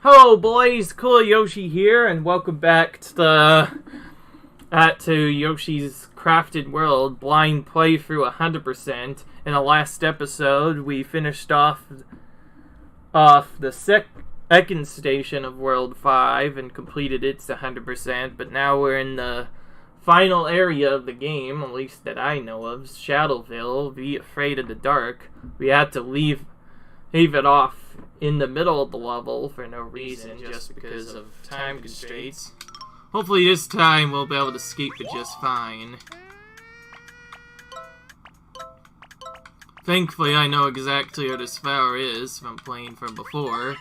Hello boys, cool Yoshi here, and welcome back to Yoshi's Crafted World blind playthrough 100%. In the last episode, we finished off the second station of World 5 and completed its 100%, but now we're in the final area of the game, at least that I know of, Shadowville, Be Afraid of the Dark. We had to leave it off in the middle of the level for no reason, just because of time constraints. Hopefully this time we'll be able to escape it just fine. Thankfully I know exactly where this flower is from playing from before.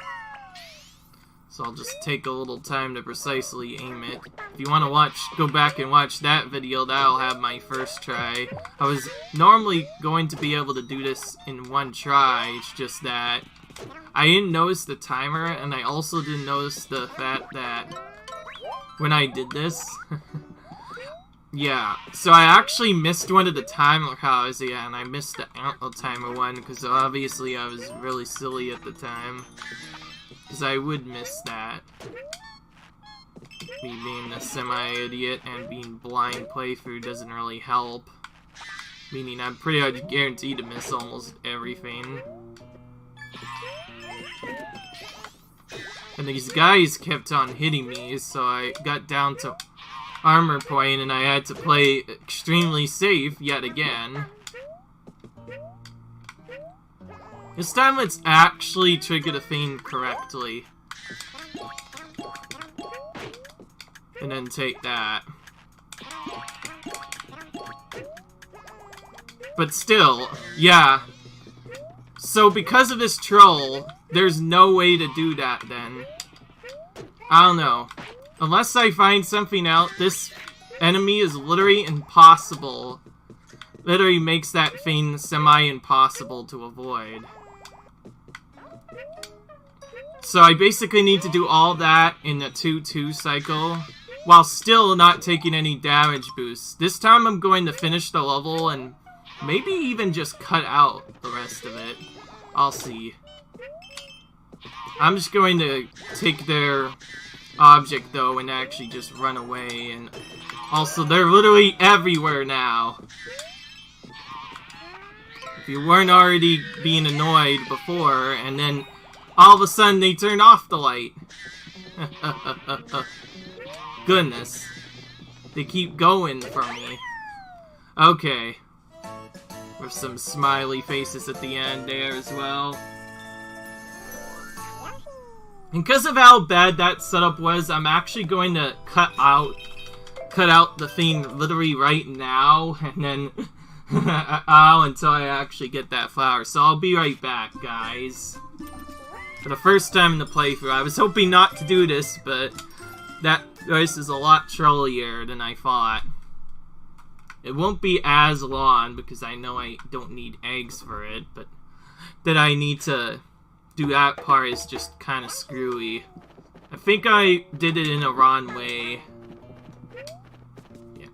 So I'll just take a little time to precisely aim it. If you want to go back and watch that video, that'll have my first try. I was normally going to be able to do this in one try, it's just that I didn't notice the timer, and I also didn't notice the fact that when I did this, yeah, so I actually missed one of the timer cows, yeah, and I missed the antler timer one, because obviously I was really silly at the time, because I would miss that. Me being a semi-idiot and being blind playthrough doesn't really help, meaning I'm pretty much guaranteed to miss almost everything. And these guys kept on hitting me, so I got down to armor point and I had to play extremely safe yet again. This time let's actually trigger the thing correctly. And then take that. But still, yeah. So because of this troll, there's no way to do that then. I don't know. Unless I find something out, this enemy is literally impossible. Literally makes that thing semi-impossible to avoid. So I basically need to do all that in a 2-2 cycle, while still not taking any damage boosts. This time I'm going to finish the level and maybe even just cut out the rest of it. I'll see. I'm just going to take their object though and actually just run away, and also they're literally everywhere now. If you weren't already being annoyed before and then all of a sudden they turn off the light. Goodness. They keep going for me. Okay. With some smiley faces at the end there as well. And because of how bad that setup was, I'm actually going to cut out the thing literally right now, and then until I actually get that flower. So I'll be right back, guys. For the first time in the playthrough, I was hoping not to do this, but this is a lot trollier than I thought. It won't be as long, because I know I don't need eggs for it, but that I need to do that part is just kind of screwy. I think I did it in a wrong way. Yeah.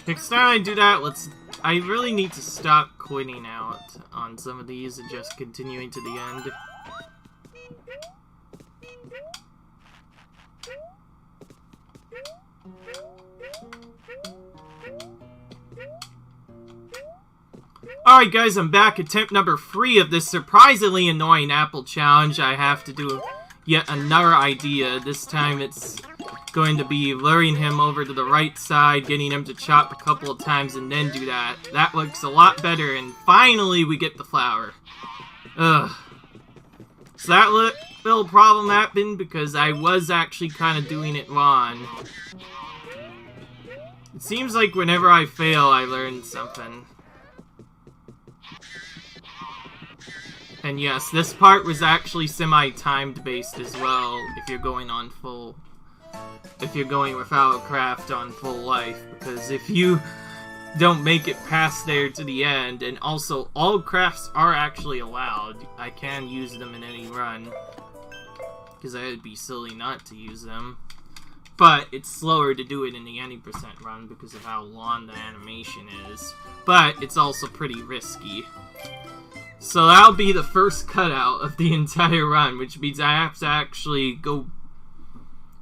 Next time I do that, I really need to stop quitting out on some of these and just continuing to the end. Alright guys, I'm back. Attempt number 3 of this surprisingly annoying apple challenge. I have to do yet another idea. This time it's going to be luring him over to the right side, getting him to chop a couple of times, and then do that. That looks a lot better, and finally we get the flower. Ugh. So that little problem happened because I was actually kind of doing it wrong. It seems like whenever I fail, I learn something. And yes, this part was actually semi-timed based as well, if you're going on full... if you're going without a craft on full life, because if you don't make it past there to the end, and also all crafts are actually allowed, I can use them in any run, because I'd be silly not to use them. But it's slower to do it in the any % run because of how long the animation is. But it's also pretty risky. So that'll be the first cutout of the entire run, which means I have to actually go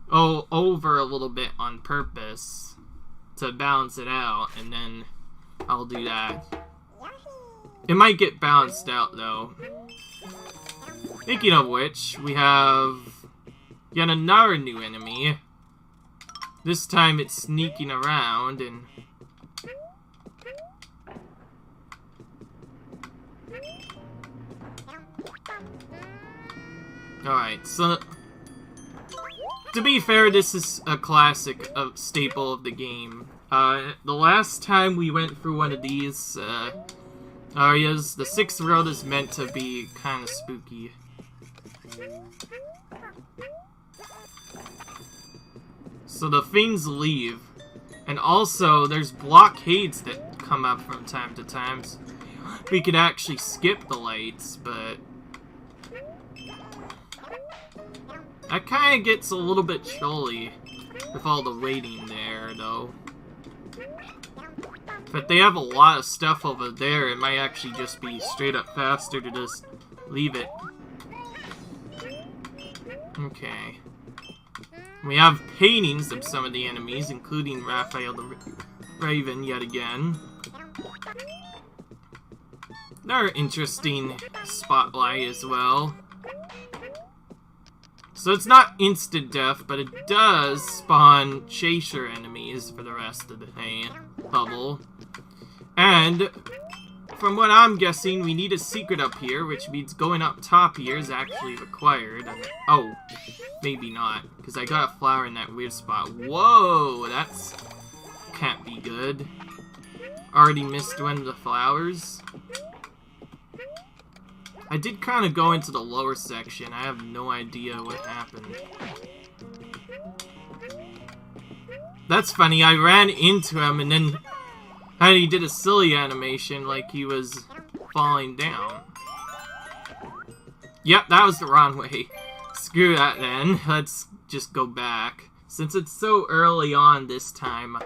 over a little bit on purpose to balance it out, and then I'll do that. It might get balanced out though. Speaking of which, we have yet another new enemy. This time it's sneaking around and... Alright, so... to be fair, this is a classic staple of the game. The last time we went through one of these areas, the 6th world is meant to be kind of spooky. So the fiends leave, and also there's blockades that come up from time to time. So we could actually skip the lights, but that kind of gets a little bit chilly with all the waiting there, though. But they have a lot of stuff over there. It might actually just be straight up faster to just leave it. Okay. We have paintings of some of the enemies, including Raphael the Raven yet again. Another interesting spotlight as well. So it's not instant death, but it does spawn chaser enemies for the rest of the level. And from what I'm guessing, we need a secret up here, which means going up top here is actually required. Oh, maybe not, because I got a flower in that weird spot. Whoa, that's... can't be good. Already missed one of the flowers. I did kind of go into the lower section. I have no idea what happened. That's funny. I ran into him and then he did a silly animation like he was falling down. Yep, that was the wrong way. Screw that then. Let's just go back. Since it's so early on this time,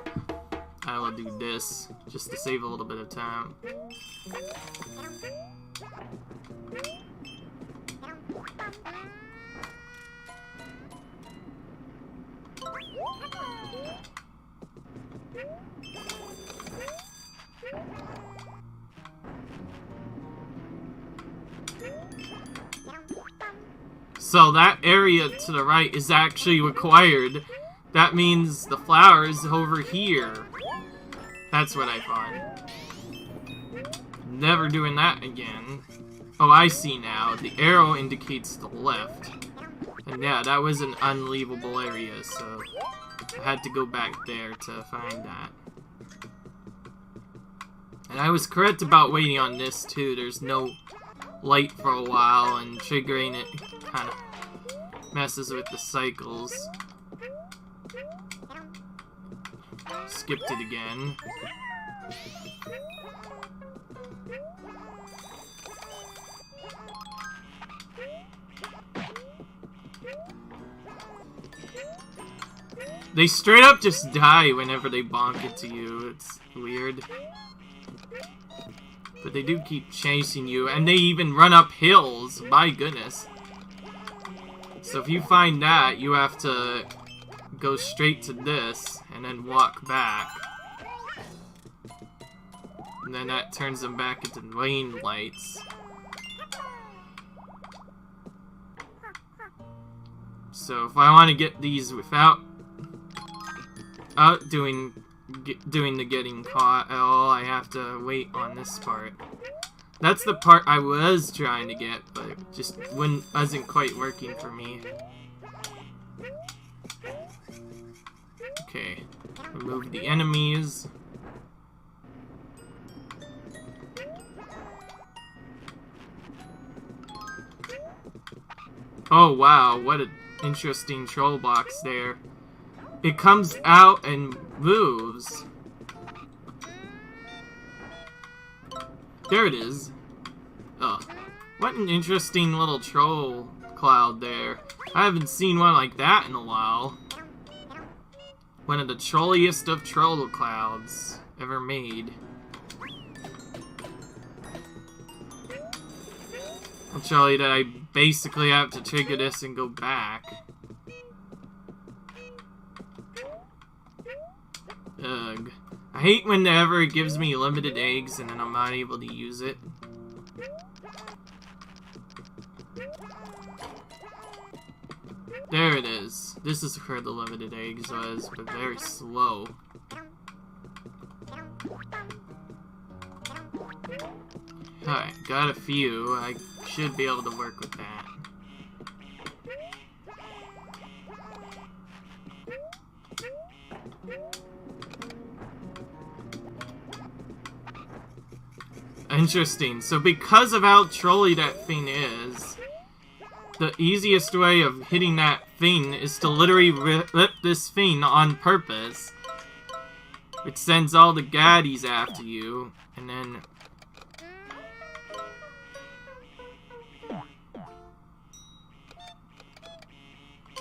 I will do this just to save a little bit of time. So that area to the right is actually required. That means the flower is over here. That's what I thought. Never doing that again. Oh, I see now. The arrow indicates the left. And yeah, that was an unleavable area, so I had to go back there to find that. And I was correct about waiting on this, too. There's no light for a while, and triggering it kind of messes with the cycles. Skipped it again. They straight up just die whenever they bonk into you. It's weird. But they do keep chasing you, and they even run up hills. My goodness. So if you find that, you have to go straight to this, and then walk back. And then that turns them back into lane lights. So if I want to get these without doing the getting caught at all, I have to wait on this part. That's the part I was trying to get, but it just wasn't quite working for me. Okay, remove the enemies. Oh wow, what an interesting troll box there. It comes out and moves. There it is. Oh, what an interesting little troll cloud there. I haven't seen one like that in a while. One of the trolliest of troll clouds ever made. I'll tell you that I basically have to trigger this and go back. Ugh. I hate whenever it gives me limited eggs and then I'm not able to use it. There it is. This is where the limited eggs was, but very slow. Alright, got a few. I should be able to work with that. Interesting. So because of how trolly that thing is, the easiest way of hitting that thing is to literally rip this thing on purpose. Which sends all the gaddies after you, and then...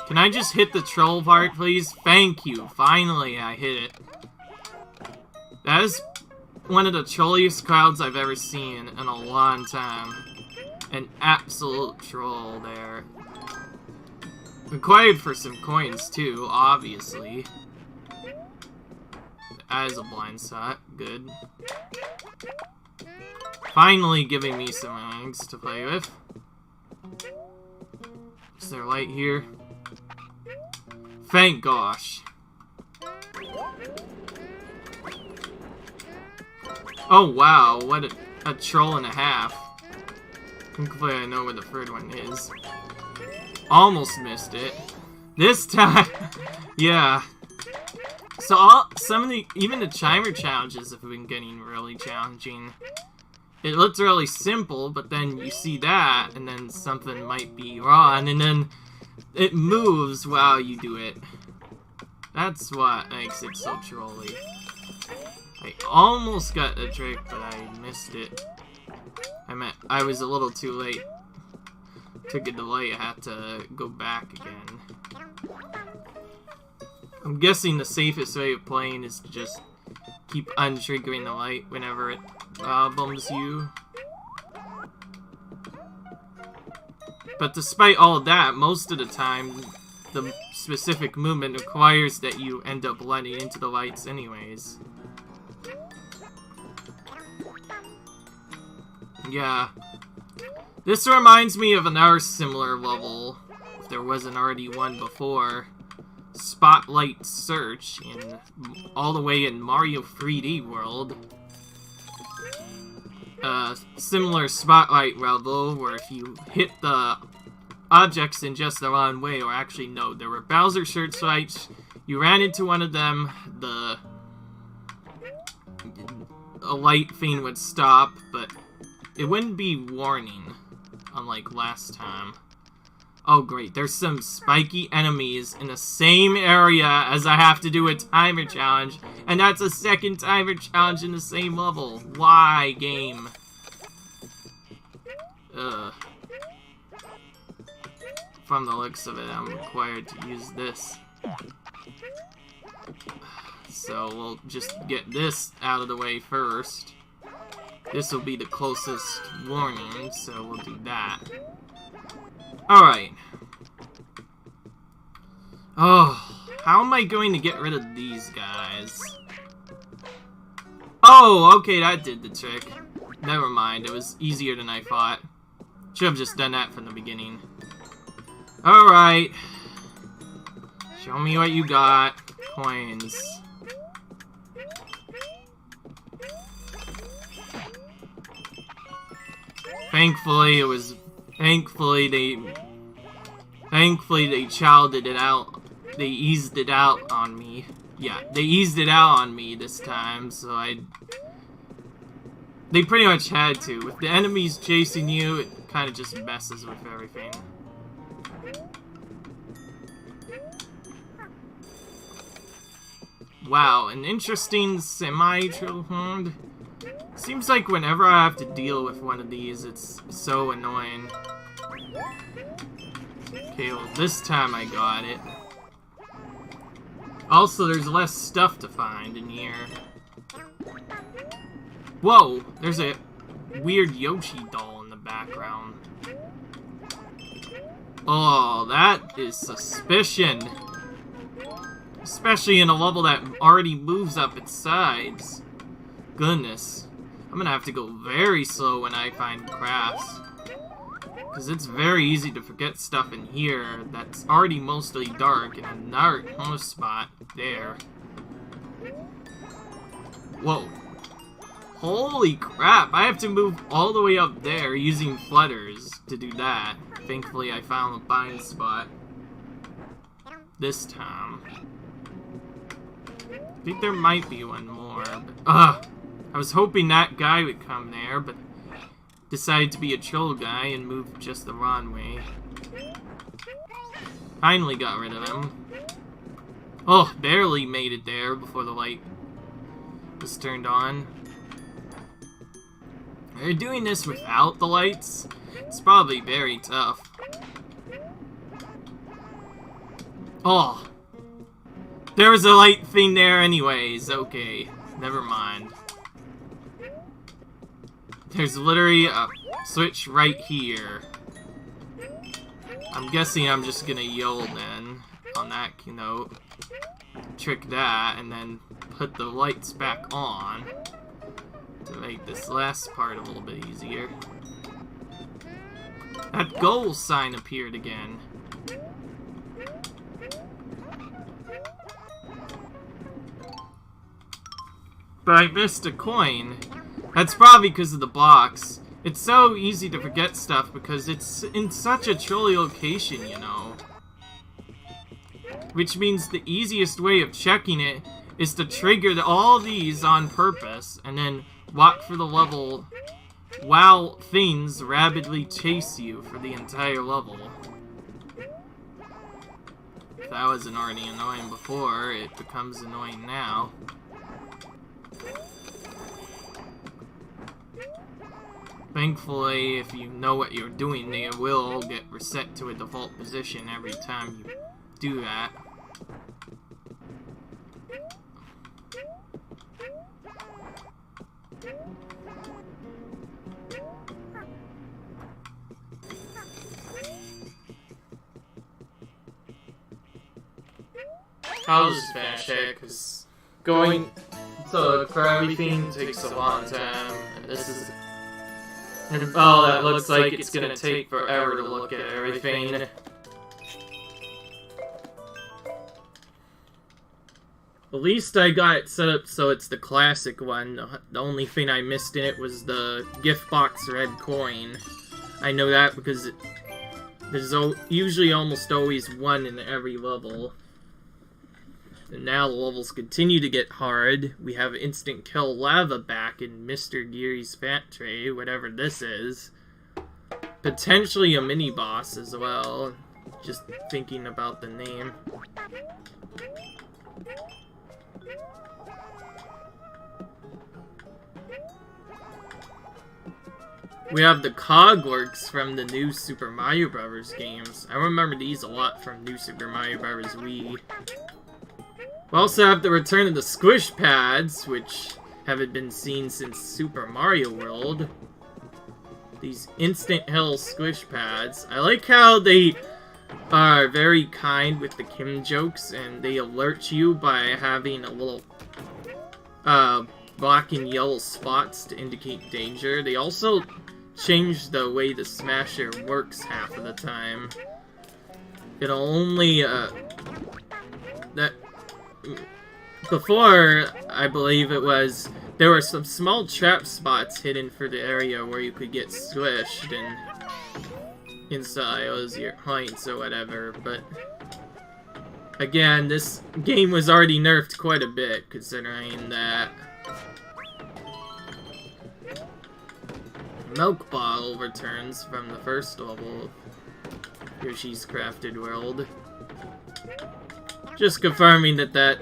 Can I just hit the troll part, please? Thank you. Finally, I hit it. That is one of the trolliest clouds I've ever seen in a long time. An absolute troll there. Required for some coins, too, obviously. That is a blind shot. Good. Finally giving me some eggs to play with. Is there light here? Thank gosh. Oh wow, what a troll and a half. Hopefully I know where the third one is. Almost missed it. This time, yeah. So even the timer challenges have been getting really challenging. It looks really simple, but then you see that, and then something might be wrong, and then it moves while you do it. That's what makes it so trolly. I almost got the trick, but I missed it. I was a little too late. Took a delay, I had to go back again. I'm guessing the safest way of playing is to just keep untriggering the light whenever it bums you. But despite all of that, most of the time, the specific movement requires that you end up blending into the lights anyways. Yeah. This reminds me of another similar level, if there wasn't already one before. Spotlight Search, all the way in Mario 3D World. Similar spotlight level, where if you hit the objects in just the wrong way, or actually no, there were Bowser searchlights, you ran into one of them, a light thing would stop, but it wouldn't be warning, unlike last time. Oh great, there's some spiky enemies in the same area as I have to do a timer challenge, and that's a second timer challenge in the same level. Why, game? Ugh. From the looks of it, I'm required to use this. So we'll just get this out of the way first. This will be the closest warning, so we'll do that. Alright. Oh, how am I going to get rid of these guys? Oh, okay, that did the trick. Never mind, it was easier than I thought. Should have just done that from the beginning. Alright. Show me what you got. Coins. Thankfully they chowed it out. They eased it out on me. Yeah, they eased it out on me this time, so they pretty much had to. With the enemies chasing you, it kind of just messes with everything. Wow, an interesting semi-trill. Seems like whenever I have to deal with one of these, it's so annoying. Okay, well, this time I got it. Also, there's less stuff to find in here. Whoa! There's a weird Yoshi doll in the background. Oh, that is suspicion. Especially in a level that already moves up its sides. Goodness. I'm gonna have to go very slow when I find crafts. Because it's very easy to forget stuff in here that's already mostly dark in another spot there. Whoa. Holy crap, I have to move all the way up there using flutters to do that. Thankfully I found a blind spot. This time. I think there might be one more, but I was hoping that guy would come there, but decided to be a troll guy and move just the wrong way. Finally got rid of him. Oh, barely made it there before the light was turned on. Are you doing this without the lights? It's probably very tough. Oh. There was a light thing there anyways. Okay. Never mind. There's literally a switch right here. I'm guessing I'm just gonna yell then on that note. Trick that, and then put the lights back on to make this last part a little bit easier. That goal sign appeared again. But I missed a coin. That's probably because of the box. It's so easy to forget stuff because it's in such a trolly location, you know. Which means the easiest way of checking it is to trigger all these on purpose and then walk through the level while things rapidly chase you for the entire level. If that wasn't already annoying before, it becomes annoying now. Thankfully, if you know what you're doing, they will get reset to a default position every time you do that. I'll just finish it, because going to look for everything takes a long time, and this is... Oh, that looks like it's gonna take forever to look at everything. At least I got it set up so it's the classic one. The only thing I missed in it was the gift box red coin. I know that because there's usually almost always one in every level. And now the levels continue to get hard. We have instant kill lava back in Mr. Geary's Fat Tray, whatever this is. Potentially a mini boss as well. Just thinking about the name. We have the Cogworks from the new Super Mario Bros. Games. I remember these a lot from new Super Mario Bros. Wii. We also have the return of the Squish Pads, which haven't been seen since Super Mario World. These instant hill squish pads. I like how they are very kind with the Kim jokes, and they alert you by having a little black and yellow spots to indicate danger. They also changed the way the smasher works half of the time. It'll only, before, I believe it was, there were some small trap spots hidden for the area where you could get squished and inside was your points or whatever, but again, this game was already nerfed quite a bit, considering that milk bottle returns from the first level of Yoshi's Crafted World. Just confirming that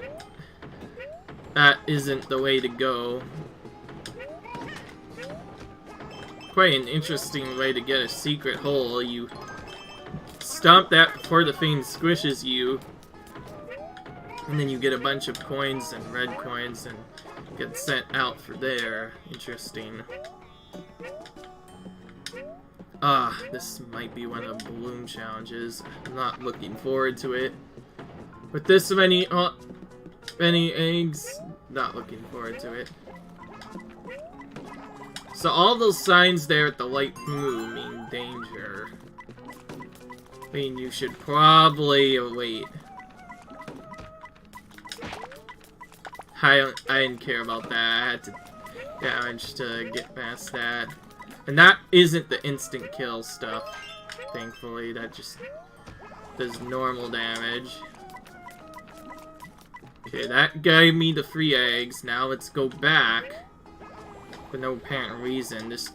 isn't the way to go. Quite an interesting way to get a secret hole. You stomp that before the thing squishes you, and then you get a bunch of coins and red coins and get sent out for there. Interesting. This might be one of the balloon challenges. I'm not looking forward to it. With this many eggs, not looking forward to it. So all those signs there at the light blue mean danger. I mean, you should probably wait. I didn't care about that. I had to damage to get past that. And that isn't the instant kill stuff, thankfully. That just does normal damage. Okay, that gave me the free eggs. Now let's go back. For no apparent reason. This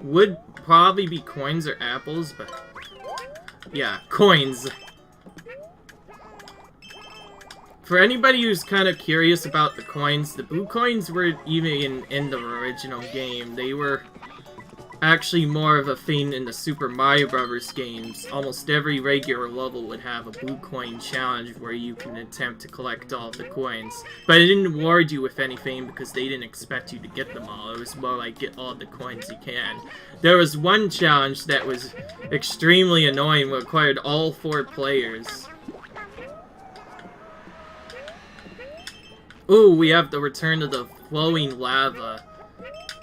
would probably be coins or apples, but yeah, coins. For anybody who's kind of curious about the coins, the blue coins were even in the original game. They were actually more of a thing in the Super Mario Bros. Games. Almost every regular level would have a blue coin challenge where you can attempt to collect all of the coins. But it didn't reward you with anything because they didn't expect you to get them all. It was more like, get all the coins you can. There was one challenge that was extremely annoying, required all 4 players. Ooh, we have the return of the flowing lava.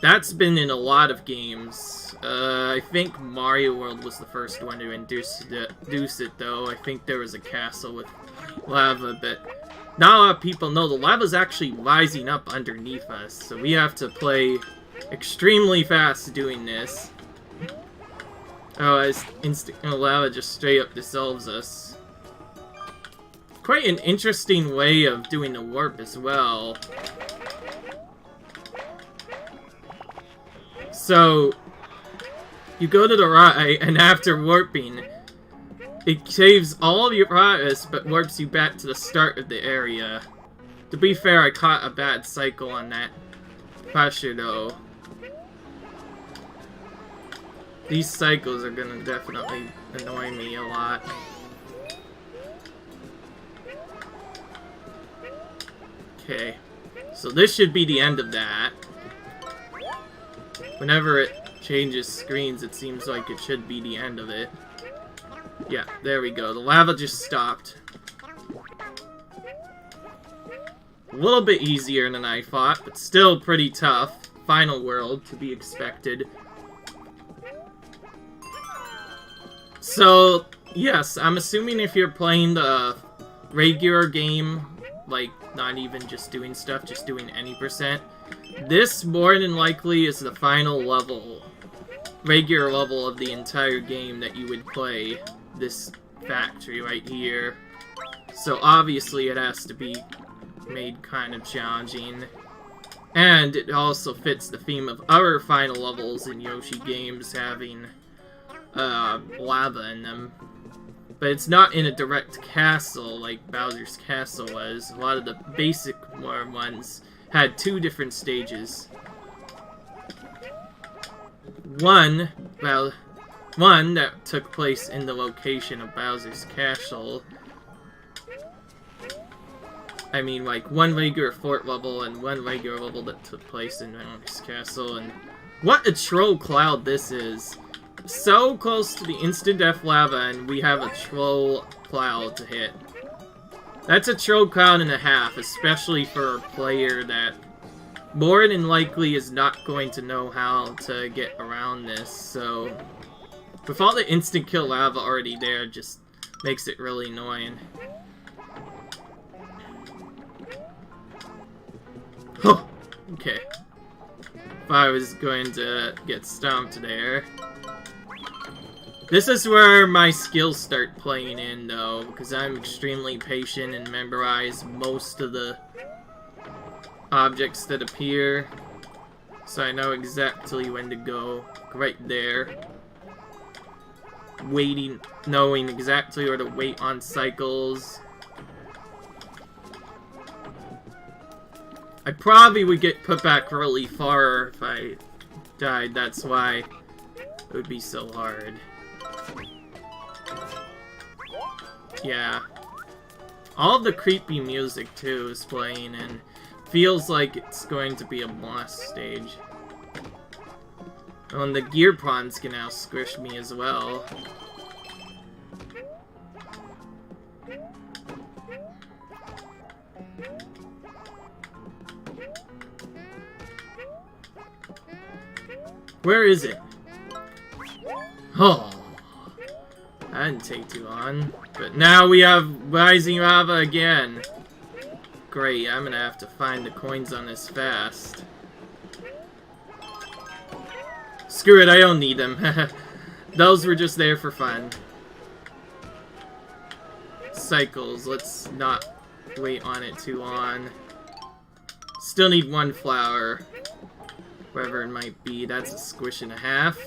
That's been in a lot of games. I think Mario World was the first one to induce it, though. I think there was a castle with lava, but not a lot of people know the lava's actually rising up underneath us, so we have to play extremely fast doing this. Oh, as instant lava just straight up dissolves us. Quite an interesting way of doing the warp as well. So, you go to the right, and after warping, it saves all of your progress, but warps you back to the start of the area. To be fair, I caught a bad cycle on that pressure, though. These cycles are gonna definitely annoy me a lot. Okay, so this should be the end of that. Whenever it changes screens, it seems like it should be the end of it. Yeah, there we go. The lava just stopped. A little bit easier than I thought, but still pretty tough. Final world, to be expected. So, yes, I'm assuming if you're playing the regular game, like, not even just doing stuff, just doing any percent, this more than likely is the final level, regular level of the entire game that you would play, this factory right here. So obviously it has to be made kind of challenging. And it also fits the theme of other final levels in Yoshi games having lava in them. But it's not in a direct castle like Bowser's Castle was. A lot of the basic ones had 2 different stages. One that took place in the location of Bowser's Castle. I mean, like, one regular fort level and one regular level that took place in Bowser's Castle. And what a troll cloud this is. So close to the instant death lava, and we have a troll cloud to hit. That's a troll cloud and a half, especially for a player that more than likely is not going to know how to get around this, so with all the instant kill lava already there, it just makes it really annoying. Oh, okay. If I was going to get stomped there. This is where my skills start playing in, though, because I'm extremely patient and memorize most of the objects that appear, so I know exactly when to go. Right there. Waiting, knowing exactly where to wait on cycles. I probably would get put back really far if I died, that's why it would be so hard. Yeah. All of the creepy music, too, is playing, and feels like it's going to be a boss stage. Oh, and the gear prawns can now squish me as well. Where is it? Oh, that didn't take too long. But now we have rising lava again. Great, I'm gonna have to find the coins on this fast. Screw it, I don't need them. Those were just there for fun. Cycles, let's not wait on it too long. Still need one flower. Wherever it might be, that's a squish and a half.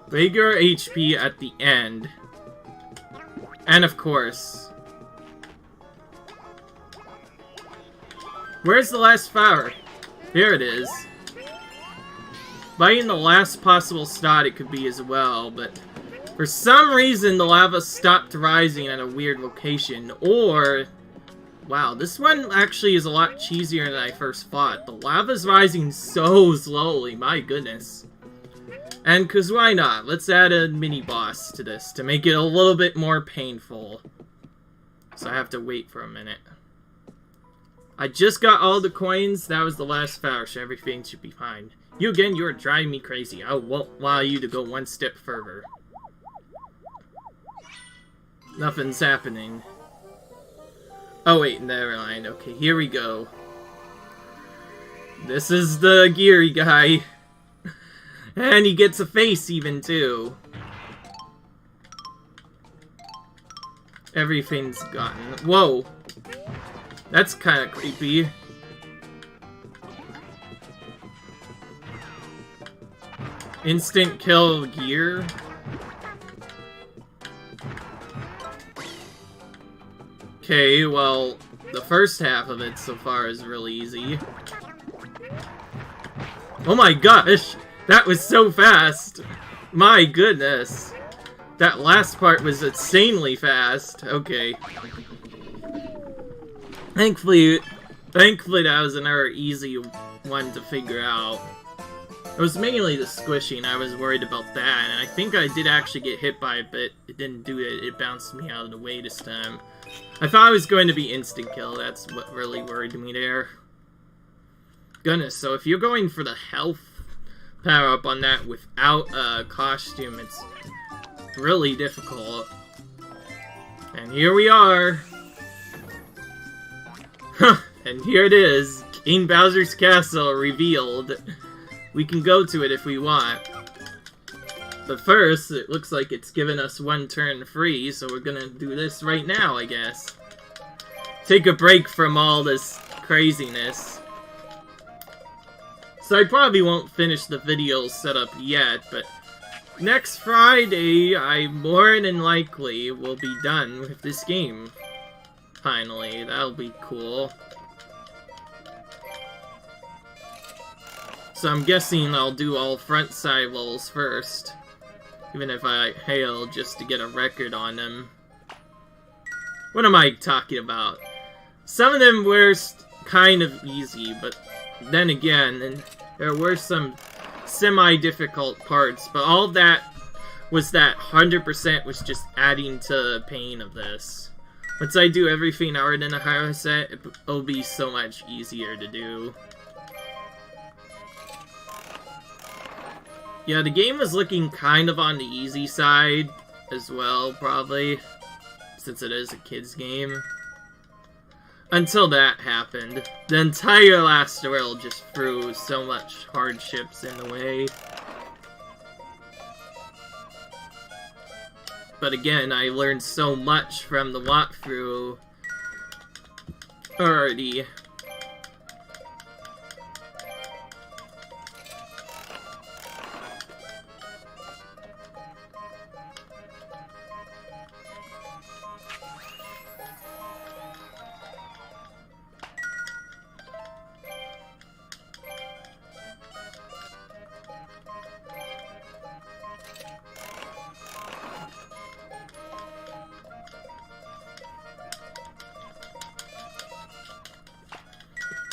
Bigger HP at the end. And of course. Where's the last flower? Here it is. Biting the last possible spot it could be as well, but for some reason the lava stopped rising at a weird location, or... Wow, this one actually is a lot cheesier than I first thought. The lava's rising so slowly, my goodness. And cause why not? Let's add a mini-boss to this to make it a little bit more painful. So I have to wait for a minute. I just got all the coins, that was the last flower, so everything should be fine. You again, you're driving me crazy. I won't allow you to go one step further. Nothing's happening. Oh wait, never mind. Okay, here we go. This is the geary guy. And he gets a face even too. Everything's gotten... Whoa! That's kind of creepy. Instant kill gear. Okay, well, the first half of it so far is really easy. Oh my gosh! That was so fast! My goodness! That last part was insanely fast. Okay. Thankfully that was another easy one to figure out. It was mainly the squishing, I was worried about that, and I think I did actually get hit by it, but it didn't do it, it bounced me out of the way this time. I thought it was going to be instant kill, that's what really worried me there. Goodness, so if you're going for the health power-up on that without a costume, it's really difficult. And here we are! Huh, and here it is, King Bowser's Castle revealed. We can go to it if we want. But first, it looks like it's given us one turn free, so we're gonna do this right now, I guess. Take a break from all this craziness. So I probably won't finish the video setup yet, but next Friday, I more than likely will be done with this game. Finally, that'll be cool. So I'm guessing I'll do all front side levels first. Even if I hail just to get a record on them. What am I talking about? Some of them were kind of easy, but then again, there were some semi-difficult parts, but all that was that 100% was just adding to the pain of this. Once I do everything hard in a higher set, it'll be so much easier to do. Yeah, the game was looking kind of on the easy side as well, probably, since it is a kid's game. Until that happened. The entire last world just threw so much hardships in the way. But again, I learned so much from the walkthrough already.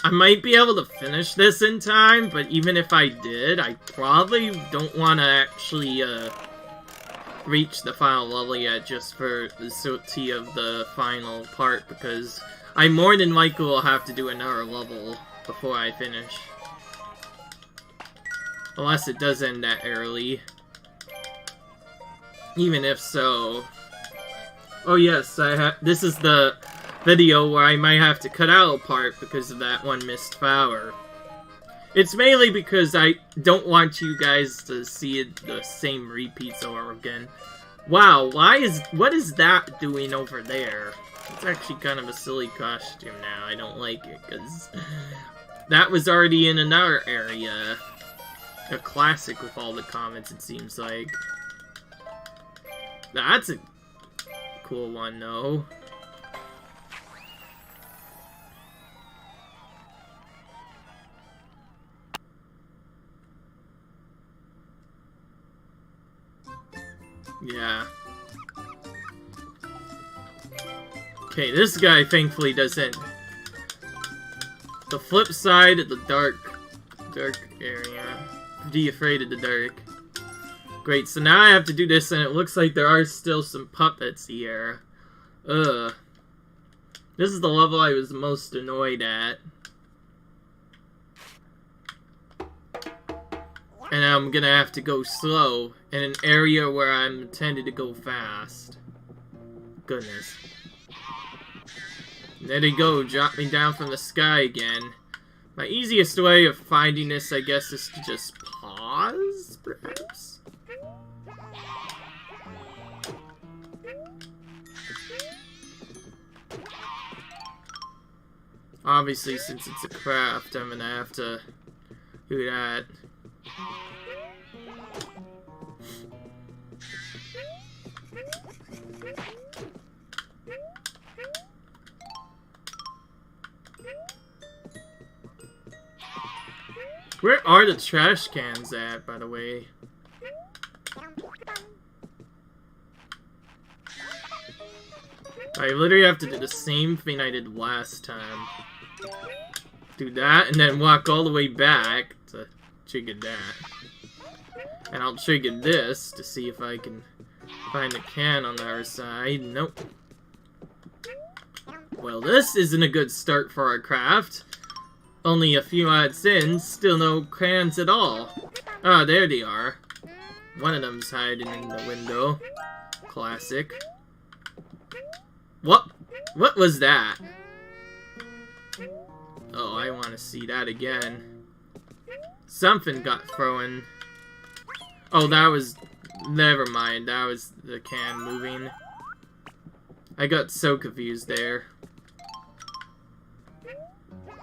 I might be able to finish this in time, but even if I did, I probably don't want to actually reach the final level yet just for the certainty of the final part, because I more than likely will have to do another level before I finish. Unless it does end that early. Even if so... Oh yes, this is the video where I might have to cut out a part because of that one missed flower. It's mainly because I don't want you guys to see the same repeats over again. Wow, what is that doing over there? It's actually kind of a silly costume now. I don't like it because that was already in another area. A classic with all the comments, it seems like. That's a cool one though. Yeah. Okay, this guy thankfully doesn't. The flip side of the dark area. Be afraid of the dark. Great, so now I have to do this, and it looks like there are still some puppets here. Ugh. This is the level I was most annoyed at. And I'm gonna have to go slow in an area where I'm intended to go fast. Goodness. There they go, drop me down from the sky again. My easiest way of finding this, I guess, is to just pause, perhaps? Obviously, since it's a craft, I'm gonna have to do that. Where are the trash cans at, by the way? I literally have to do the same thing I did last time. Do that, and then walk all the way back to trigger that. And I'll trigger this to see if I can find the can on the other side. Nope. Well, this isn't a good start for our craft. Only a few odds in, still no cans at all. Ah, there they are. One of them's hiding in the window. Classic. What was that? Oh, I want to see that again. Something got thrown. Oh, that was... Never mind, that was the can moving. I got so confused there.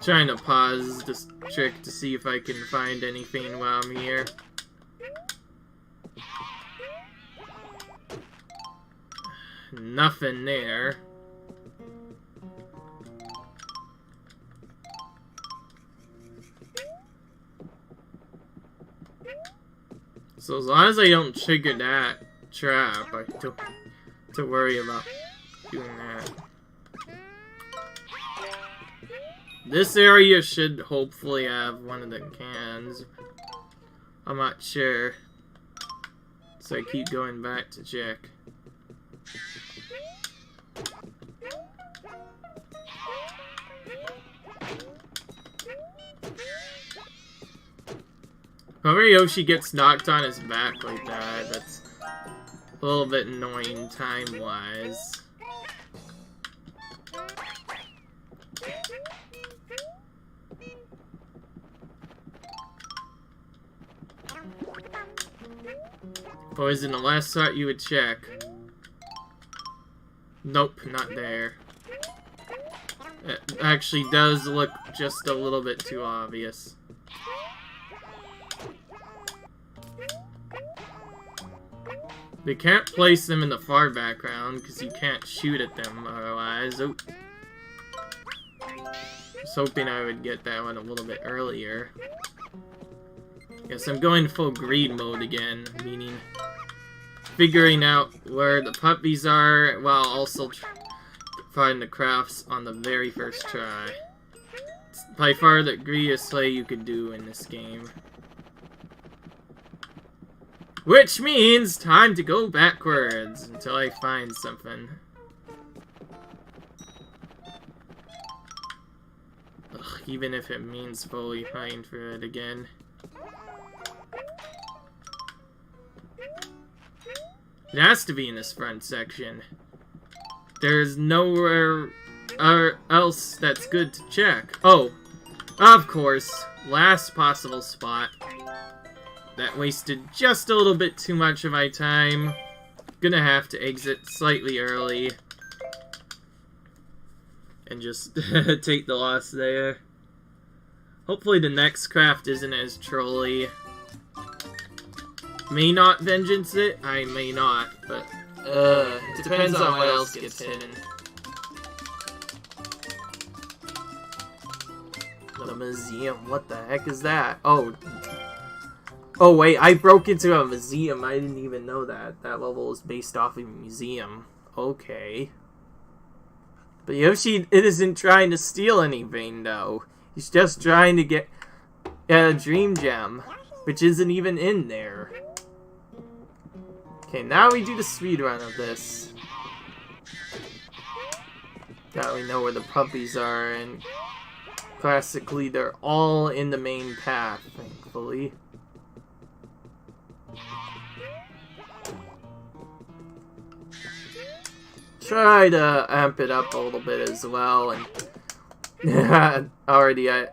Trying to pause this trick to see if I can find anything while I'm here. Nothing there. So as long as I don't trigger that trap, I don't have to worry about doing that. This area should hopefully have one of the cans. I'm not sure. So I keep going back to check. Whenever Yoshi gets knocked on his back like that, that's a little bit annoying time-wise. Always in the last spot you would check. Nope, not there. It actually does look just a little bit too obvious. They can't place them in the far background because you can't shoot at them otherwise. Oh. I was hoping I would get that one a little bit earlier. Guess I'm going full greed mode again, meaning figuring out where the puppies are while also finding the crafts on the very first try. It's by far the greediest way you could do in this game. Which means time to go backwards until I find something. Ugh, even if it means fully paying for it again. It has to be in this front section. There's nowhere else that's good to check. Oh, of course, last possible spot. That wasted just a little bit too much of my time. Gonna have to exit slightly early. And just take the loss there. Hopefully the next craft isn't as trolly. May not vengeance it, I may not, but it depends on what else gets hidden. The museum, what the heck is that? Oh wait, I broke into a museum, I didn't even know that. That level is based off of a museum. Okay. But Yoshi isn't trying to steal anything though. He's just trying to get a dream gem, which isn't even in there. Okay, now we do the speedrun of this. Now we know where the puppies are, and classically they're all in the main path, thankfully. Try to amp it up a little bit as well, and already I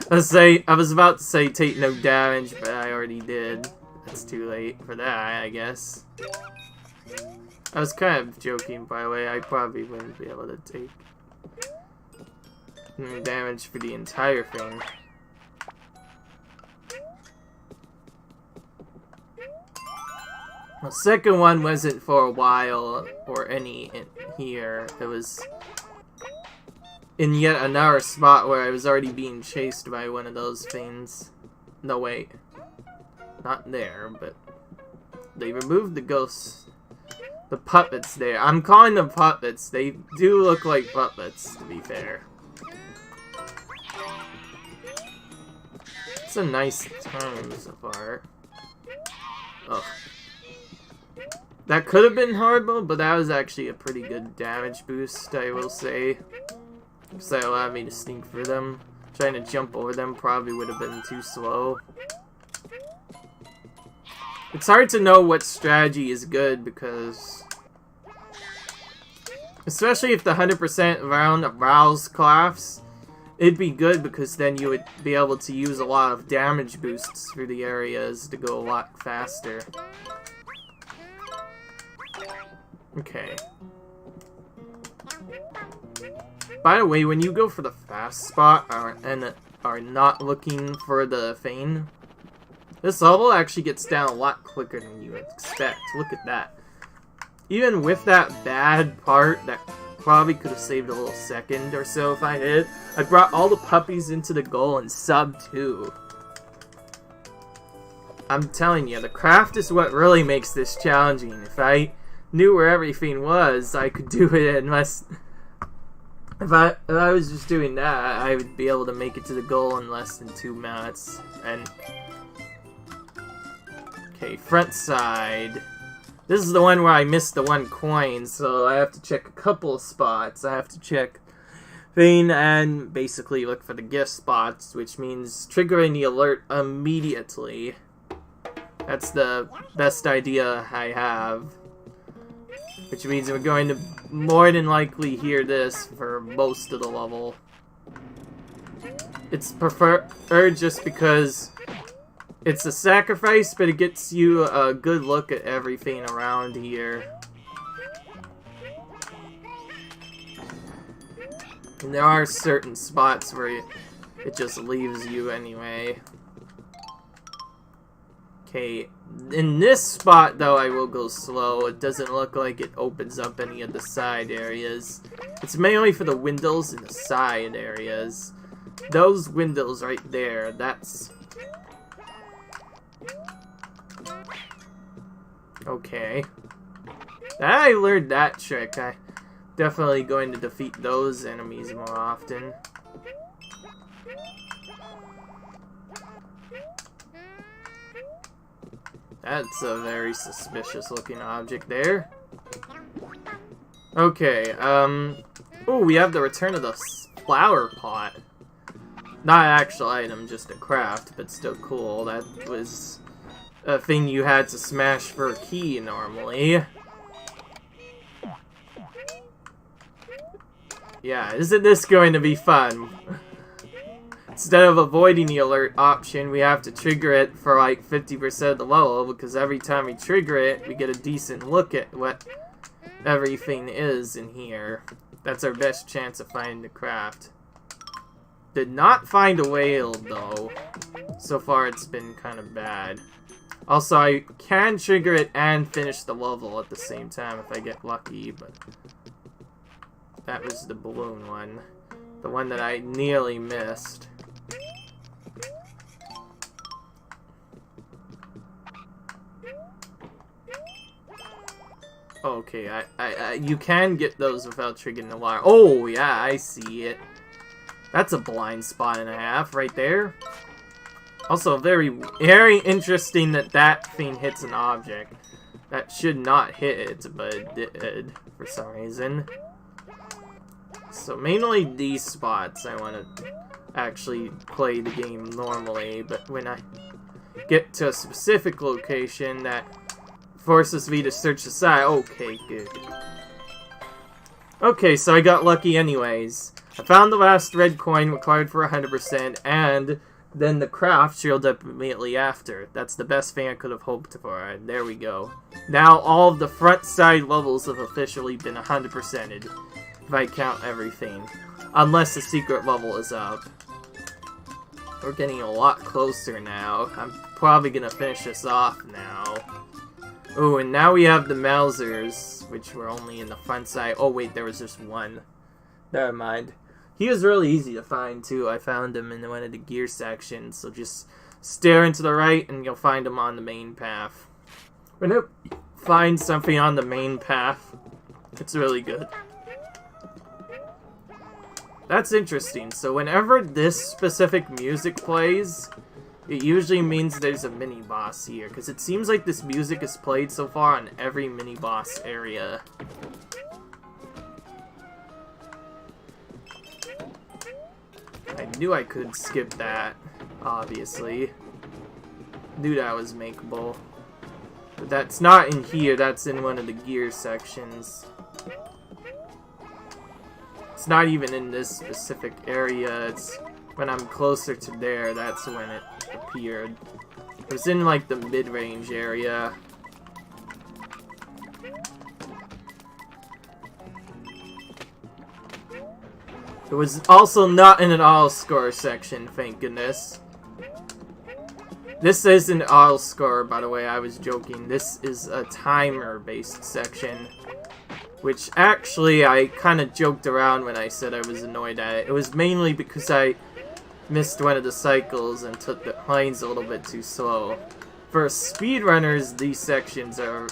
was about to say take no damage, but I already did. It's too late for that, I guess. I was kind of joking, by the way. I probably wouldn't be able to take damage for the entire thing. The second one wasn't for a while or any in here. It was in yet another spot where I was already being chased by one of those things. No, wait. Not there, but they removed the ghosts. The puppets there. I'm calling them puppets. They do look like puppets, to be fair. It's a nice time so far. Ugh. That could have been horrible, but that was actually a pretty good damage boost, I will say. Because that allowed me to sneak through them. Trying to jump over them probably would have been too slow. It's hard to know what strategy is good because... especially if the 100% round arouse crafts, it'd be good because then you would be able to use a lot of damage boosts through the areas to go a lot faster. Okay. By the way, when you go for the fast spot and are not looking for the Fane, this level actually gets down a lot quicker than you would expect. Look at that. Even with that bad part that probably could have saved a little second or so if I did, I brought all the puppies into the goal in sub 2. I'm telling you, the craft is what really makes this challenging. If I knew where everything was, I could do it in less... If I was just doing that, I would be able to make it to the goal in less than 2 minutes. And... Okay, front side. This is the one where I missed the 1 coin, so I have to check a couple of spots. I have to check thing and basically look for the gift spots, which means triggering the alert immediately. That's the best idea I have. Which means we're going to more than likely hear this for most of the level. It's preferred just because it's a sacrifice, but it gets you a good look at everything around here. And there are certain spots where it just leaves you anyway. Okay, in this spot though I will go slow. It doesn't look like it opens up any of the side areas. It's mainly for the windows in the side areas. Those windows right there, that's... Okay. I learned that trick. I'm definitely going to defeat those enemies more often. That's a very suspicious looking object there. Okay, oh, we have the return of the flower pot. Not an actual item, just a craft, but still cool. That was a thing you had to smash for a key normally. Yeah, isn't this going to be fun? Instead of avoiding the alert option, we have to trigger it for like 50% of the level, because every time we trigger it, we get a decent look at what everything is in here. That's our best chance of finding the craft. Did not find a whale, though. So far, it's been kind of bad. Also, I can trigger it and finish the level at the same time if I get lucky, but... that was the balloon one. The one that I nearly missed. Okay, you can get those without triggering the wire. Oh, yeah, I see it. That's a blind spot and a half right there. Also, very interesting that that thing hits an object. That should not hit it, but it did for some reason. So mainly these spots I want to actually play the game normally, but when I get to a specific location that forces me to search the side. Okay, good. Okay, so I got lucky anyways. I found the last red coin required for 100%, and then the craft showed up immediately after. That's the best thing I could have hoped for, and there we go. Now all of the front side levels have officially been 100%ed, if I count everything. Unless the secret level is up. We're getting a lot closer now. I'm probably gonna finish this off now. Oh, and now we have the Mousers, which were only in the front side. Oh wait, there was just one. Never mind. He was really easy to find too. I found him in one of the gear sections, so just stare into the right and you'll find him on the main path. When you find something on the main path, it's really good. That's interesting. So whenever this specific music plays, it usually means there's a mini-boss here, because it seems like this music is played so far on every mini-boss area. I knew I could skip that, obviously. Knew that was makeable. But that's not in here, that's in one of the gear sections. It's not even in this specific area, it's when I'm closer to there, that's when it appeared. It was in like the mid-range area. It was also not in an all-score section, thank goodness. This is an all-score, by the way, I was joking. This is a timer-based section. Which, actually, I kind of joked around when I said I was annoyed at it. It was mainly because I missed one of the cycles and took the planes a little bit too slow. For speedrunners, these sections are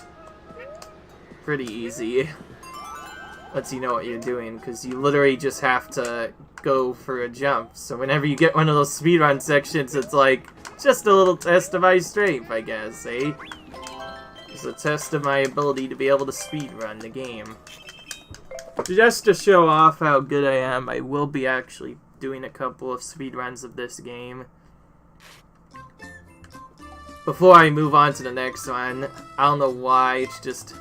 pretty easy. lets you know what you're doing, because you literally just have to go for a jump. So whenever you get one of those speedrun sections, it's like, just a little test of my strength, I guess, eh? It's a test of my ability to be able to speedrun the game. Just to show off how good I am, I will be actually doing a couple of speedruns of this game. Before I move on to the next one, I don't know why, it's just...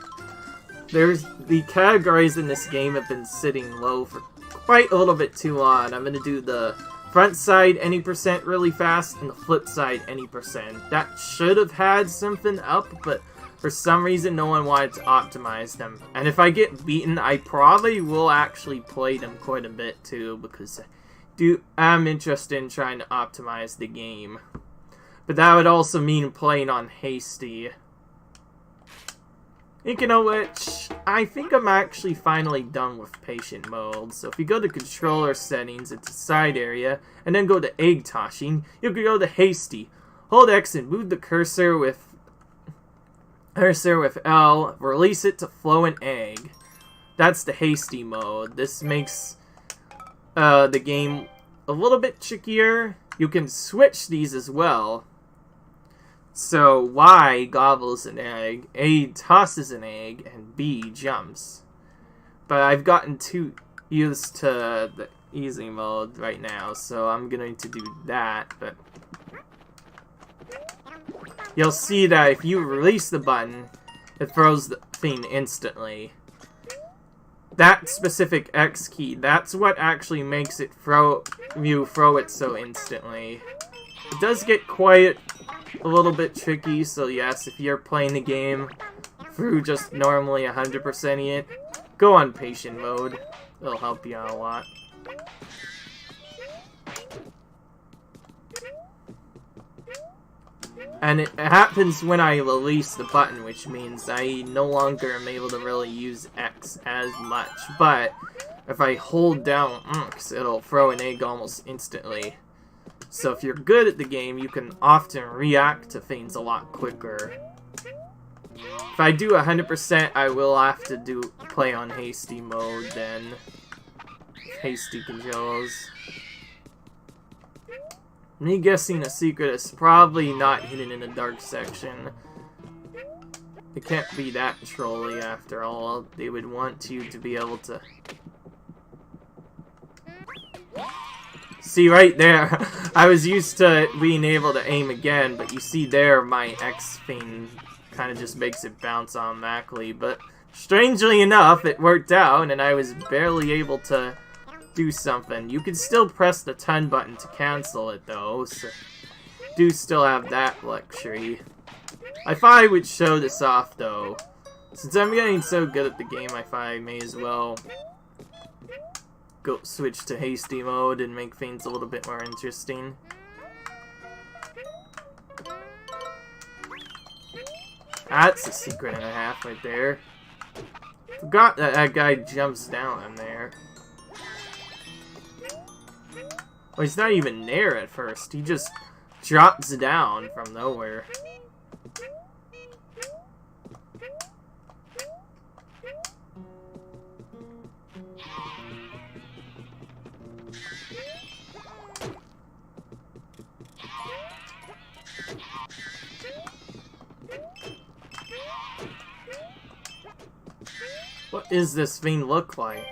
the categories in this game have been sitting low for quite a little bit too long. I'm gonna do the front side any percent really fast, and the flip side any percent. That should have had something up, but for some reason no one wanted to optimize them. And if I get beaten, I probably will actually play them quite a bit too, because I'm interested in trying to optimize the game. But that would also mean playing on hasty. Speaking of which, I think I'm actually finally done with patient mode. So if you go to controller settings, it's a side area, and then go to egg tossing, you can go to hasty. Hold X and move the cursor with L, release it to flow an egg. That's the hasty mode. This makes the game a little bit trickier. You can switch these as well. So Y gobbles an egg, A tosses an egg, and B jumps. But I've gotten too used to the easy mode right now, so I'm going to do that. But you'll see that if you release the button, it throws the thing instantly. That specific X key, that's what actually makes it throw it so instantly. It does get quite a little bit tricky, so yes, if you're playing the game through just normally 100%ing it, go on patient mode. It'll help you out a lot. And it happens when I release the button, which means I no longer am able to really use X as much. But if I hold down X, it'll throw an egg almost instantly. So if you're good at the game, you can often react to things a lot quicker. If I do 100%, I will have to play on hasty mode then. Hasty controls. Me guessing a secret is probably not hidden in the dark section. It can't be that trolly after all. They would want you to be able to... See, right there, I was used to being able to aim again, but you see there, my X thing kind of just makes it bounce automatically, but strangely enough, it worked out, and I was barely able to do something. You can still press the 10 button to cancel it, though, so do still have that luxury. I thought I would show this off, though. Since I'm getting so good at the game, I thought I may as well go switch to hasty mode and make things a little bit more interesting. That's a secret and a half right there. Forgot that that guy jumps down in there. Well, he's not even there at first. He just drops down from nowhere. What does this thing look like?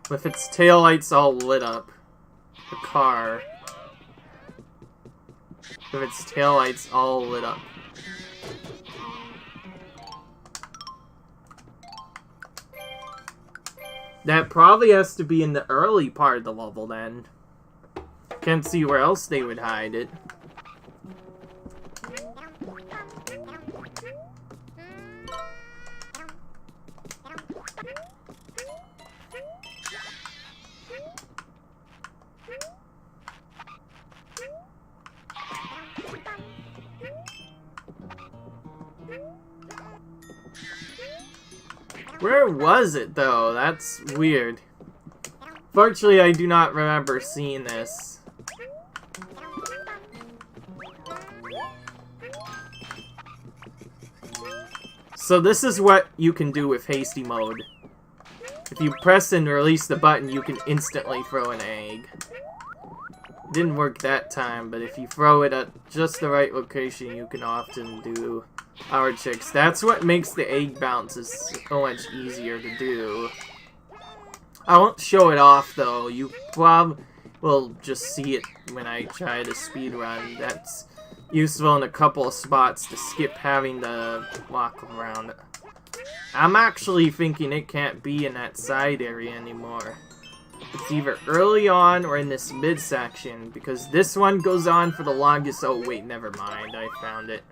With its taillights all lit up. The car. With its taillights all lit up. That probably has to be in the early part of the level then. Can't see where else they would hide it. Where was it, though? That's weird. Fortunately, I do not remember seeing this. So this is what you can do with hasty mode. If you press and release the button, you can instantly throw an egg. Didn't work that time, but if you throw it at just the right location, you can often do power tricks. That's what makes the egg bounces so much easier to do. I won't show it off though. You probably will just see it when I try to speedrun. That's useful in a couple of spots to skip having to walk around. I'm actually thinking it can't be in that side area anymore. It's either early on or in this midsection, because this one goes on for the longest. Oh wait, never mind, I found it.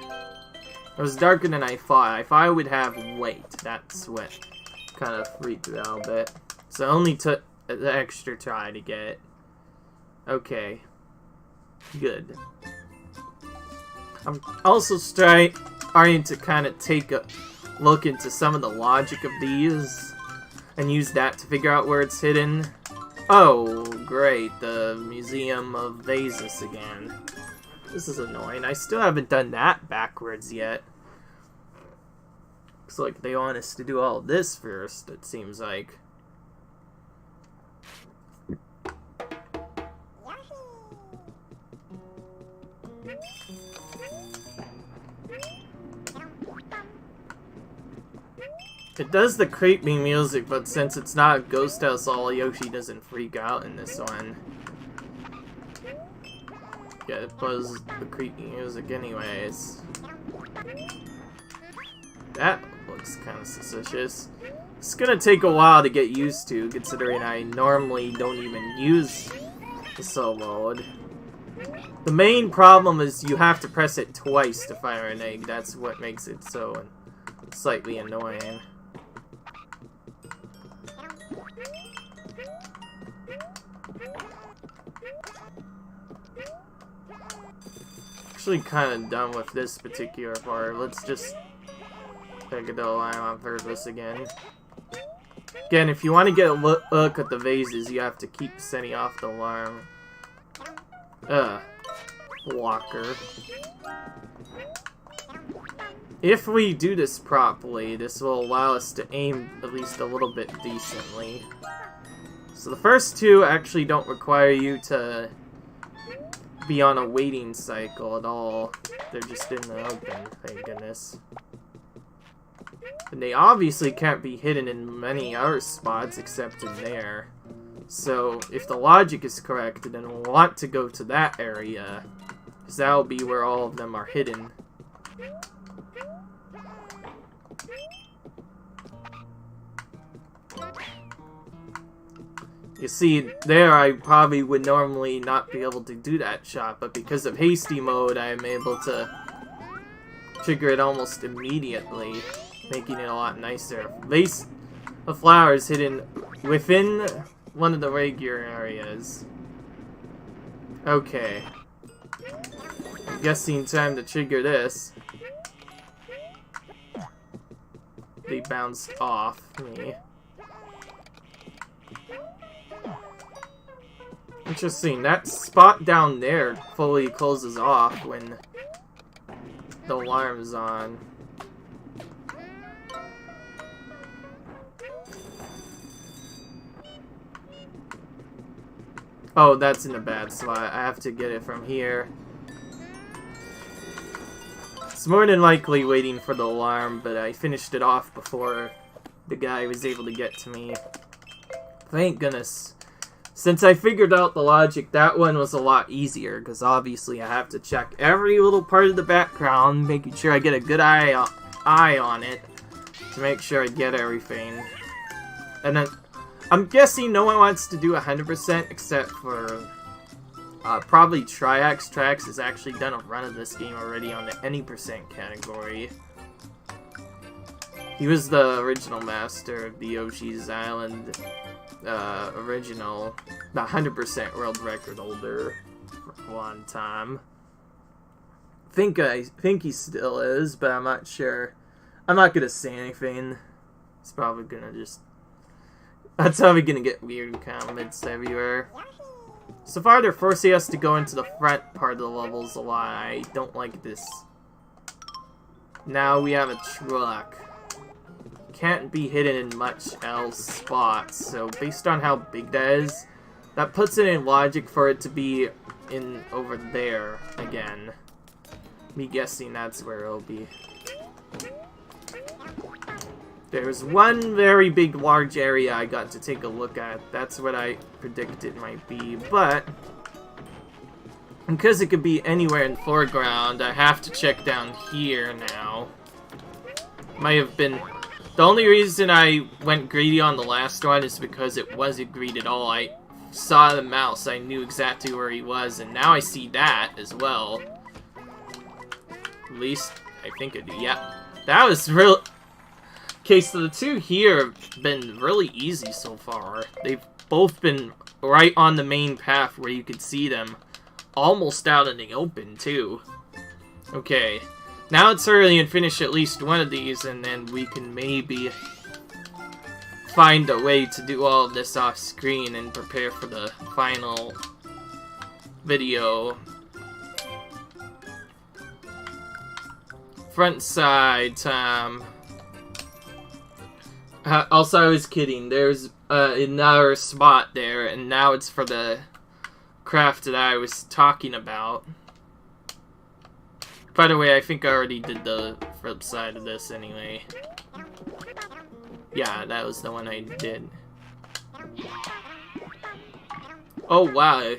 It was darker than I thought. I thought I would have weight. That's what kind of freaked me out a bit. So it only took an extra try to get it. Okay. Good. I'm also starting to kind of take a look into some of the logic of these and use that to figure out where it's hidden. Oh, great. The Museum of Vases again. This is annoying. I still haven't done that backwards yet. Looks like they want us to do all this first, it seems like. It does the creepy music, but since it's not a ghost house, all Yoshi doesn't freak out in this one. Yeah, it plays the creepy music anyways. That looks kind of suspicious. It's gonna take a while to get used to, considering I normally don't even use the slow mode. The main problem is you have to press it twice to fire an egg. That's what makes it so slightly annoying. Actually kind of done with this particular part. Let's just take a line on purpose again. Again, if you want to get a look at the vases, you have to keep setting off the alarm. Blocker. If we do this properly, this will allow us to aim at least a little bit decently. So the first two actually don't require you to be on a waiting cycle at all. They're just in the open, thank goodness. And they obviously can't be hidden in many other spots except in there. So if the logic is correct, then we'll want to go to that area, because that'll be where all of them are hidden. You see, there I probably would normally not be able to do that shot, but because of hasty mode, I am able to trigger it almost immediately, making it a lot nicer. Vase of flowers hidden within one of the regular areas. Okay. I'm guessing time to trigger this. They bounced off me. Interesting, that spot down there fully closes off when the alarm is on. Oh, that's in a bad spot. I have to get it from here. It's more than likely waiting for the alarm, but I finished it off before the guy was able to get to me. Thank goodness. Since I figured out the logic, that one was a lot easier, because obviously I have to check every little part of the background, making sure I get a good eye on it, to make sure I get everything. And then, I'm guessing no one wants to do 100% except for probably Triax. Triax has actually done a run of this game already on the any percent category. He was the original master of the Yoshi's Island original, the 100% world record holder for a long time. I think he still is, but I'm not sure. I'm not gonna say anything. It's probably gonna just... That's probably gonna get weird comments everywhere. So far, they're forcing us to go into the front part of the levels a lot. I don't like this Now we have a truck. Can't be hidden in much else spots, so based on how big that is, that puts it in logic for it to be in over there again. Me guessing that's where it'll be. There's one very big large area I got to take a look at. That's what I predict it might be, but because it could be anywhere in the foreground, I have to check down here now. Might have been... The only reason I went greedy on the last one is because it wasn't greedy at all. I saw the mouse, I knew exactly where he was, and now I see that as well. At least, I think it... Yeah. That was real... Okay, so the two here have been really easy so far. They've both been right on the main path where you could see them. Almost out in the open, too. Okay. Now let's hurry and finish at least one of these, and then we can maybe find a way to do all of this off screen and prepare for the final video. Front side time. Also, I was kidding. There's another spot there, and now it's for the craft that I was talking about. By the way, I think I already did the flip side of this anyway. Yeah, that was the one I did. Oh, wow.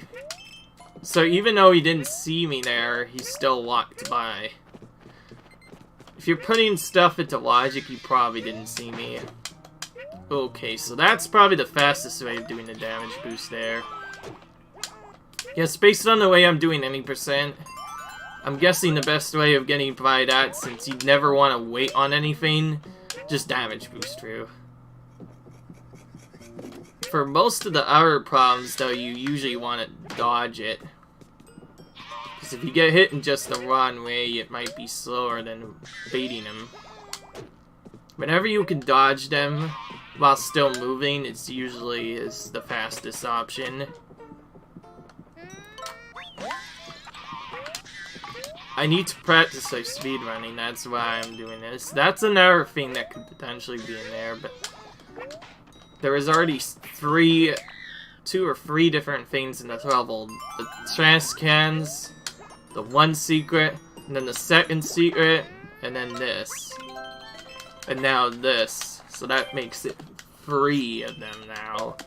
So even though he didn't see me there, he still walked by. If you're putting stuff into logic, you probably didn't see me. Okay, so that's probably the fastest way of doing the damage boost there. Yes, based on the way I'm doing any percent, I'm guessing the best way of getting by that, since you never want to wait on anything, just damage boost through. For most of the other problems, though, you usually want to dodge it. Because if you get hit in just the wrong way, it might be slower than baiting them. Whenever you can dodge them while still moving, it's usually the fastest option. I need to practice like speedrunning, that's why I'm doing this. That's another thing that could potentially be in there, but there is already two or three different things in this level. The trash cans, the one secret, and then the second secret, and then this. And now this. So that makes it 3 of them now.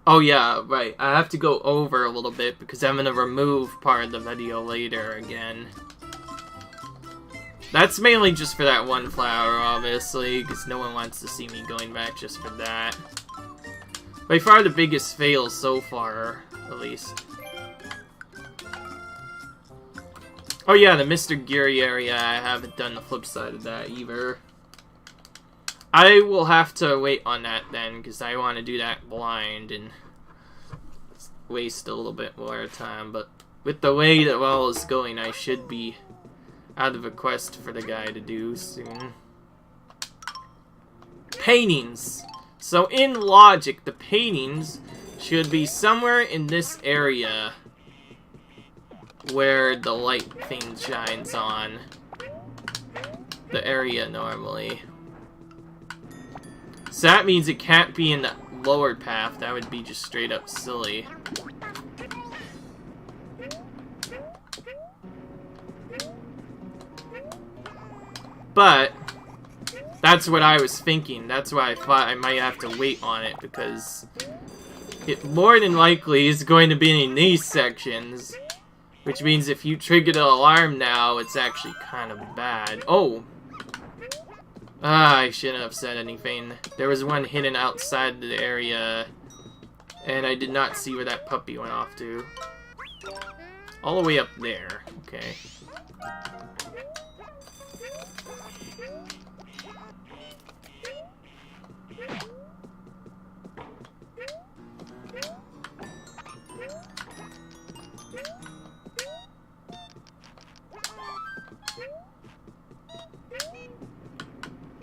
Oh yeah, right. I have to go over a little bit because I'm going to remove part of the video later again. That's mainly just for that one flower, obviously, because no one wants to see me going back just for that. By far the biggest fail so far, at least. Oh yeah, the Mr. Geary area, I haven't done the flip side of that either. I will have to wait on that then, because I want to do that blind and waste a little bit more time, but with the way that all is going, I should be out of a quest for the guy to do soon. Paintings! So in logic, the paintings should be somewhere in this area where the light thing shines on the area normally. So that means it can't be in the lower path. That would be just straight up silly. But that's what I was thinking. That's why I thought I might have to wait on it, because it more than likely is going to be in these sections. Which means if you trigger the alarm now, it's actually kind of bad. Oh! I shouldn't have said anything. There was one hidden outside the area, and I did not see where that puppy went off to. All the way up there. Okay.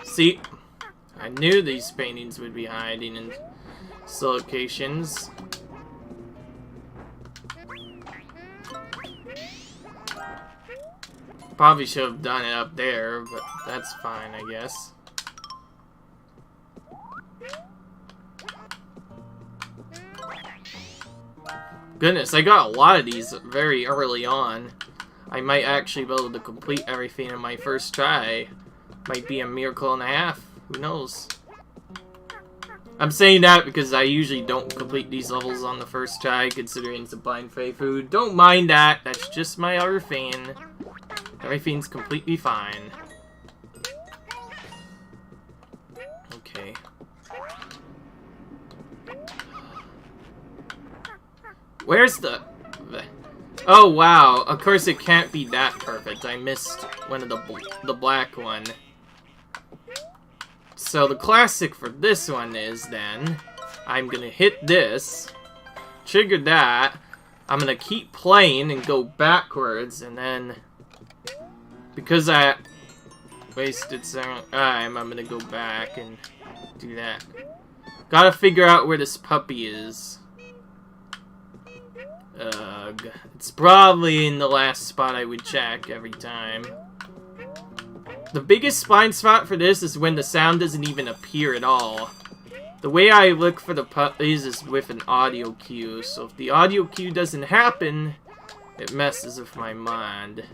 See, I knew these paintings would be hiding in locations. Probably should have done it up there, but that's fine, I guess. Goodness, I got a lot of these very early on. I might actually be able to complete everything in my first try. Might be a miracle and a half. Who knows? I'm saying that because I usually don't complete these levels on the first try, considering it's a blind playthrough. Don't mind that. That's just my other thing. Everything's completely fine. Okay. Where's the... Oh, wow. Of course it can't be that perfect. I missed one of the black one. So the classic for this one is, then, I'm gonna hit this, trigger that, I'm gonna keep playing and go backwards, and then, because I wasted some time, I'm gonna go back and do that. Gotta figure out where this puppy is. It's probably in the last spot I would check every time. The biggest blind spot for this is when the sound doesn't even appear at all. The way I look for the puppies is with an audio cue, so if the audio cue doesn't happen, it messes with my mind.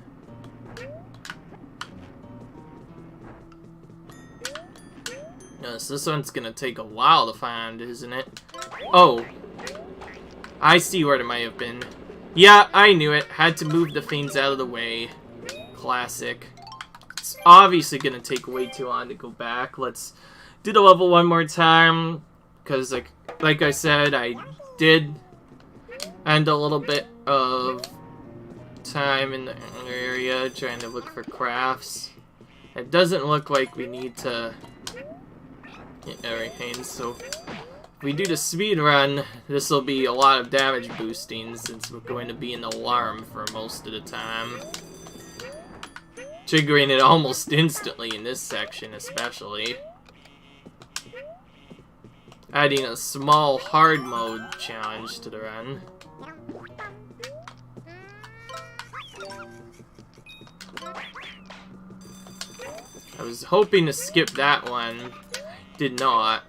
Yes, this one's gonna take a while to find, isn't it? Oh. I see where it might have been. Yeah, I knew it. Had to move the things out of the way. Classic. It's obviously gonna take way too long to go back. Let's do the level one more time. Because, like I said, I did end a little bit of time in the area trying to look for crafts. It doesn't look like we need to get everything, so... If we do the speed run, this will be a lot of damage boosting since we're going to be in alarm for most of the time. Triggering it almost instantly in this section especially. Adding a small hard mode challenge to the run. I was hoping to skip that one. Did not.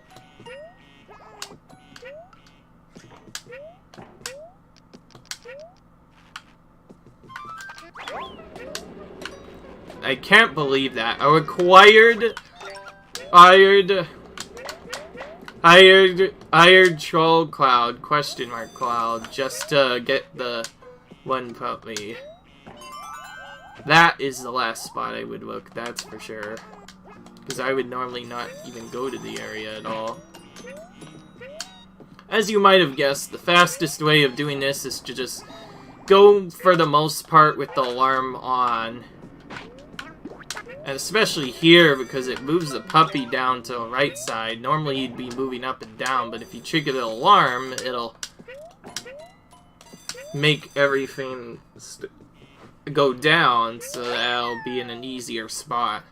I can't believe that. A required hired troll cloud, question mark cloud, just to get the one puppy. That is the last spot I would look, that's for sure. Because I would normally not even go to the area at all. As you might have guessed, the fastest way of doing this is to just go for the most part with the alarm on. And especially here, because it moves the puppy down to the right side. Normally he'd be moving up and down, but if you trigger the alarm, it'll make everything go down, so that'll be in an easier spot.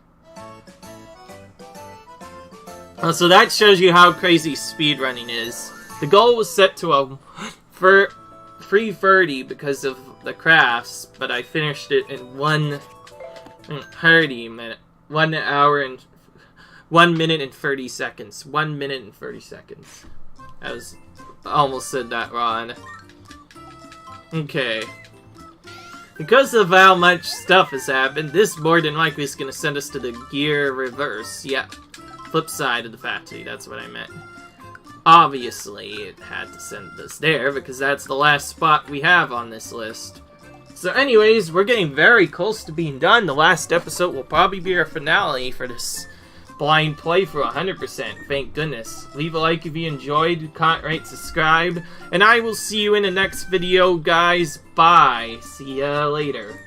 So that shows you how crazy speedrunning is. The goal was set to a 3:30 because of the crafts, but I finished it in 1 minute. 1 hour and 1 minute and 30 seconds. 1 minute and 30 seconds. I almost said that wrong. Okay. Because of how much stuff has happened, this more than likely is going to send us to the gear reverse. Yeah. Flip side of the factory, that's what I meant. Obviously, it had to send us there, because that's the last spot we have on this list. So anyways, we're getting very close to being done. The last episode will probably be our finale for this blind playthrough 100%. Thank goodness. Leave a like if you enjoyed, comment, rate, subscribe, and I will see you in the next video, guys. Bye. See ya later.